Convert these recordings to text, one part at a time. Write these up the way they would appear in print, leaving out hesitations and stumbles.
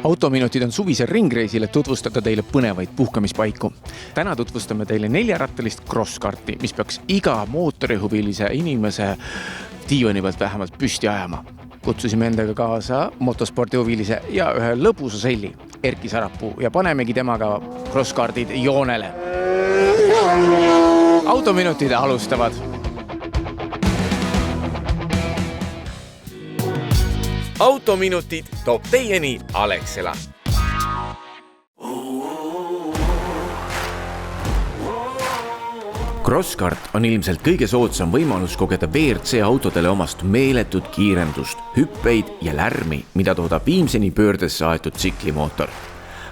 Autominutid on suvisel ringreisil, et tutvustada teile põnevaid puhkamispaiku. Täna tutvustame teile 4-rattalist crosskarti, mis peaks iga mootorihuvilise inimese diivani pealt vähemalt püsti ajama. Kutsusime endaga kaasa motospordihuvilise ja ühe lõbusa selli, Erki Sarapuu, ja panemegi temaga crosskardid joonele. Autominutid alustavad. Autominutid toob teieni Alexela. Crosskart on ilmselt kõige soodsam võimalus kogeda WRC autodele omast meeletut kiirendust, hüppeid ja lärmi, mida toodab viimseni pöördesse aetud tsiklimootor.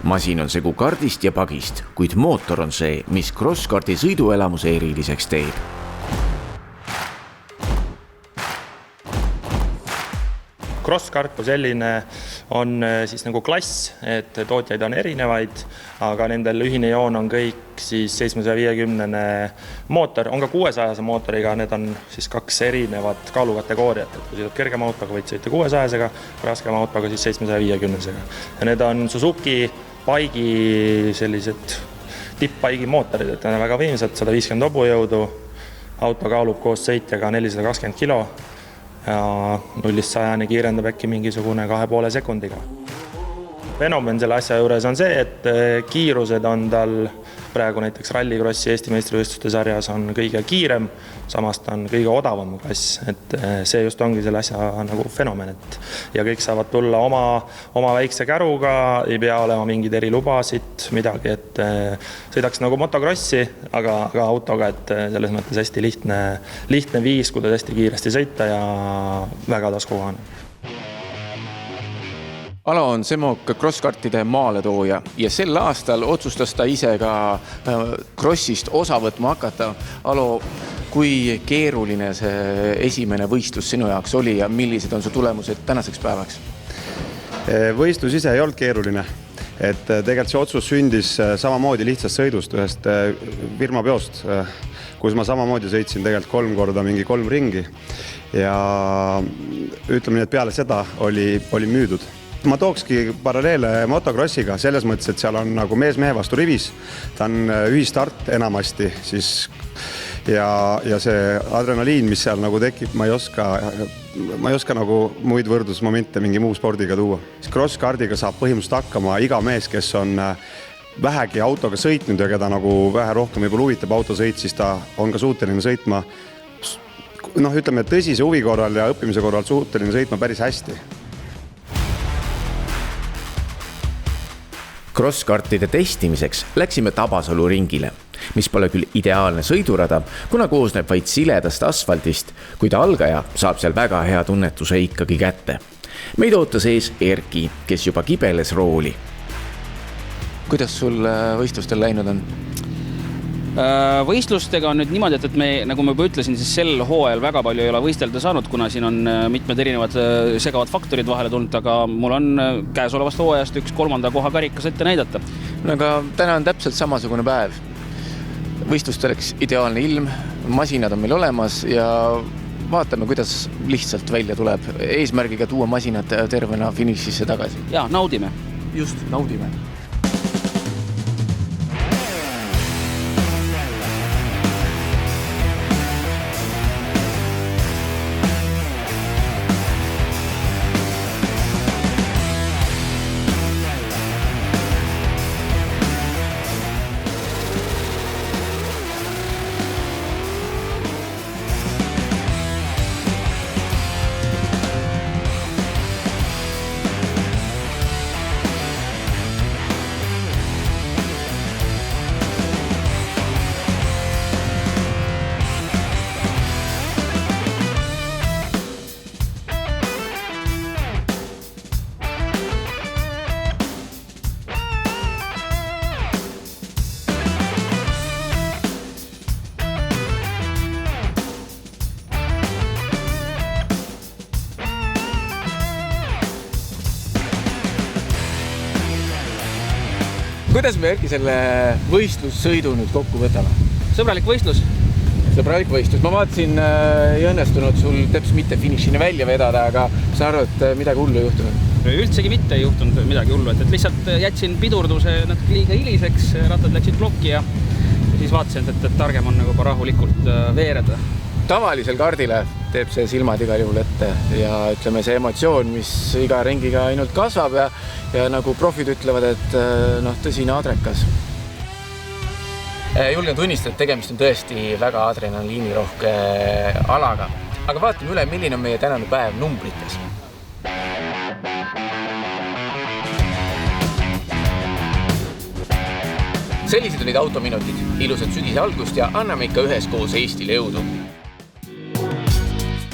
Masin on segu kardist ja pagist, kuid mootor on see, mis crosskarti sõiduelamuse eriliseks teeb. Crosskart kui selline on siis nagu klass, et tootjaid on erinevaid, aga nendel ühine joon on kõik siis 750 mootor, on ka 600 mootoriga, need on siis 2 erinevat kaalukategooriat, et kui sõidab kergema autoga, võid sõita 600-ga, raskema autoga siis 750-ga. Ja need on Suzuki paigi sellised tipppaigi mootorid, et need on väga võimsad, 150 hobujõudu, auto kaalub koos sõitjaga 420 kilo, ja 0-100 kiirendab äkki mingisugune 2,5 sekundiga. Fenomen selle asja juures on see, et kiirused on tal praegu näiteks rallikrossi Eesti meistrivõistluste sarjas on kõige kiirem, samast on kõige odavam klass, et see just ongi selle asja nagu fenomen, et ja kõik saavad tulla oma väikse käruga, ei pea olema mingid erilubasid, midagi, et sõidaks nagu motokrossi, aga autoga, et selles mõttes hästi lihtne viis, kuidas hästi kiiresti sõita ja väga taskukohane. Alo on Semok crosskartide maaletooja ja sel aastal otsustas ta ise ka crossist osa võtma hakata. Alo, kui keeruline see esimene võistlus sinu jaoks oli ja millised on su tulemused tänaseks päevaks? Võistlus ise ei olnud keeruline. Et tegelikult see otsus sündis samamoodi lihtsast sõidust ühest firmapeost, kus ma samamoodi sõitsin tegelikult 3 korda mingi 3 ringi ja ütleme nii, et peale seda oli müüdud. Ma tookski paralleele motocrossiga selles mõttes, et seal on nagu mees mehe vastu rivis, ta on ühistart enamasti siis ja see adrenaliin, mis seal nagu tekib, ma ei oska nagu muid võrdlusmomente mingi muu spordiga tuua. Crosskardiga saab põhimõtteliselt hakkama iga mees, kes on vähegi autoga sõitnud ja keda nagu vähe rohkem võib-olla huvitab autosõit, siis ta on ka suuteline sõitma, ütleme tõsise huvi korral ja õppimise korral suuteline sõitma päris hästi. Crosskartide testimiseks läksime Tabasalu ringile, mis pole küll ideaalne sõidurada, kuna koosneb vaid siledast asfaldist, kuid algaja saab seal väga hea tunnetuse ikkagi kätte. Meid ootas ees Erki, kes juba kibeles rooli. Kuidas sul võistlustel läinud on? Võistlustega on nüüd niimoodi, et me, nagu ma juba ütlesin, siis sel hooajal väga palju ei ole võistelda saanud, kuna siin on mitmed erinevad segavad faktorid vahele tulnud, aga mul on käesolevast hooajast 1/3 koha karikas ette näidata. Aga täna on täpselt samasugune päev. Võistlusteleks ideaalne ilm, masinad on meil olemas ja vaatame, kuidas lihtsalt välja tuleb. Eesmärgiga tuua masinad tervena finišisse tagasi. Ja, naudime. Just, naudime. Kuidas me Erki selle võistlussõidu nüüd kokku võtame? Sõbralik võistlus. Sõbralik võistlus. Ma vaatasin, ei õnnestunud sul teps mitte finišini välja vedada, aga sa arvad, midagi hullu juhtunud? üldsegi mitte ei juhtunud midagi hullu, et lihtsalt jätsin pidurduse natuke liiga hiliseks, rattad läksid plokki ja siis vaatasin, et targem on nagu rahulikult veereda. Tavalisel kardile teeb see silmad igal juhul ette ja ütleme see emotsioon, mis iga ringiga ainult kasvab ja nagu profid ütlevad, et tõsine adrekas. Julgen tunnistada, et tegemist on tõesti väga adrenaliinirohke alaga. Aga vaatame üle, milline on meie tänane päev numbrites. Sellised olid autominutid. Ilusat sügise algust ja anname ikka üheskoos Eestile jõudu.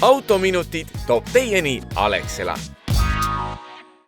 Autominutid toob teieni Alexela.